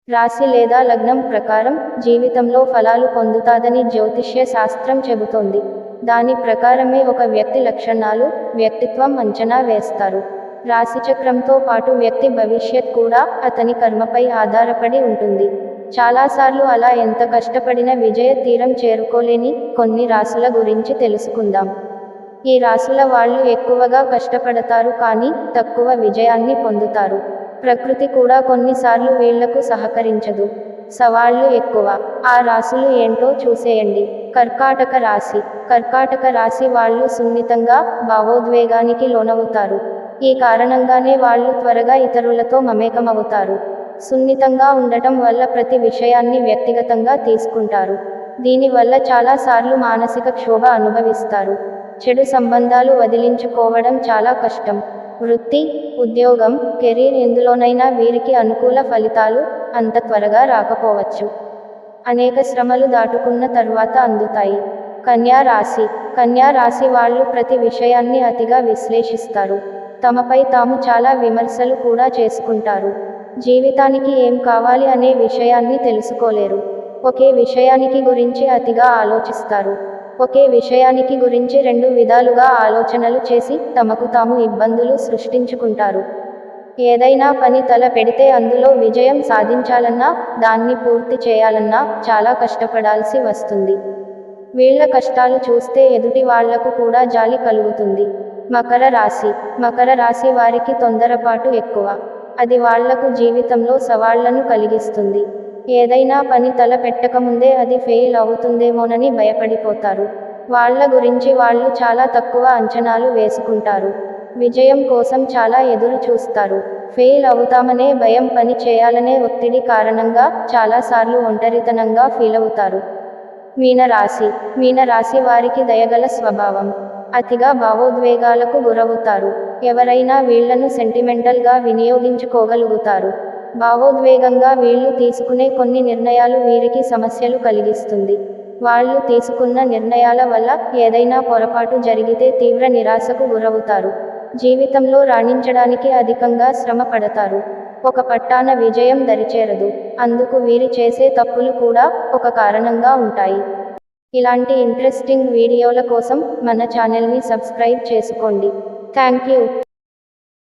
రాశి లేదా లగ్నం ప్రకారం జీవితంలో ఫలాలు పొందుతాదని జ్యోతిష్య శాస్త్రం చెబుతోంది. దాని ప్రకారమే ఒక వ్యక్తి లక్షణాలు, వ్యక్తిత్వం అంచనా వేస్తారు. రాశిచక్రంతో పాటు వ్యక్తి భవిష్యత్ కూడా అతని కర్మపై ఆధారపడి ఉంటుంది. చాలాసార్లు అలా ఎంత కష్టపడినా విజయ తీరం చేరుకోలేని కొన్ని రాశుల గురించి తెలుసుకుందాం. ఈ రాశుల వాళ్ళు ఎక్కువగా కష్టపడతారు కానీ తక్కువ విజయాన్ని పొందుతారు. ప్రకృతి కూడా కొన్నిసార్లు వీళ్లకు సహకరించదు. సవాళ్లు ఎక్కువ. ఆ రాశులు ఏంటో చూసేయండి. కర్కాటక రాశి. కర్కాటక రాశి వాళ్ళు సున్నితంగా, భావోద్వేగానికి లోనవుతారు. ఈ కారణంగానే వాళ్ళు త్వరగా ఇతరులతో మమేకమవుతారు. సున్నితంగా ఉండటం వల్ల ప్రతి విషయాన్ని వ్యక్తిగతంగా తీసుకుంటారు. దీనివల్ల చాలా సార్లు మానసిక క్షోభ అనుభవిస్తారు. చెడు సంబంధాలు వదిలించుకోవడం చాలా కష్టం. వృత్తి, ఉద్యోగం, కెరీర్ ఎందులోనైనా వీరికి అనుకూల ఫలితాలు అంత త్వరగా రాకపోవచ్చు. అనేక శ్రమలు దాటుకున్న తర్వాత అందుతాయి. కన్యా రాశి. కన్యా రాశి వాళ్ళు ప్రతి విషయాన్ని అతిగా విశ్లేషిస్తారు. తమపై తాము చాలా విమర్శలు కూడా చేసుకుంటారు. జీవితానికి ఏం కావాలి అనే విషయాన్ని తెలుసుకోలేరు. ఒకే విషయానికి గురించి అతిగా ఆలోచిస్తారు. ఒకే విషయానికి గురించి రెండు విధాలుగా ఆలోచనలు చేసి తమకు తాము ఇబ్బందులు సృష్టించుకుంటారు. ఏదైనా పని తల పెడితే అందులో విజయం సాధించాలన్నా, దాన్ని పూర్తి చేయాలన్నా చాలా కష్టపడాల్సి వస్తుంది. వీళ్ల కష్టాలు చూస్తే ఎదుటి వాళ్లకు కూడా జాలి కలుగుతుంది. మకర రాశి. మకర రాశి వారికి తొందరపాటు ఎక్కువ. అది వాళ్లకు జీవితంలో సవాళ్లను కలిగిస్తుంది. ఏదైనా పని తల పెట్టకముందే అది ఫెయిల్ అవుతుందేమోనని భయపడిపోతారు. వాళ్ల గురించి వాళ్ళు చాలా తక్కువ అంచనాలు వేసుకుంటారు. విజయం కోసం చాలా ఎదురు చూస్తారు. ఫెయిల్ అవుతామనే భయం, పని చేయాలనే ఒత్తిడి కారణంగా చాలాసార్లు ఒంటరితనంగా ఫీలవుతారు. మీనరాశి. మీనరాశి వారికి దయగల స్వభావం. అతిగా భావోద్వేగాలకు గురవుతారు. ఎవరైనా వీళ్లను సెంటిమెంటల్గా వినియోగించుకోగలుగుతారు. భావోద్వేగంగా వీళ్ళు తీసుకునే కొన్ని నిర్ణయాలు వీరికి సమస్యలు కలిగిస్తుంది. వాళ్ళు తీసుకున్న నిర్ణయాల వల్ల ఏదైనా పొరపాటు జరిగితే తీవ్ర నిరాశకు గురవుతారు. జీవితంలో రాణించడానికి అధికంగా శ్రమ పడతారు. ఒక పట్టాన విజయం దరిచేరదు. అందుకు వీరి చేసే తప్పులు కూడా ఒక కారణంగా ఉంటాయి. ఇలాంటి ఇంట్రెస్టింగ్ వీడియోల కోసం మన ఛానల్ని సబ్స్క్రైబ్ చేసుకోండి. Thank you.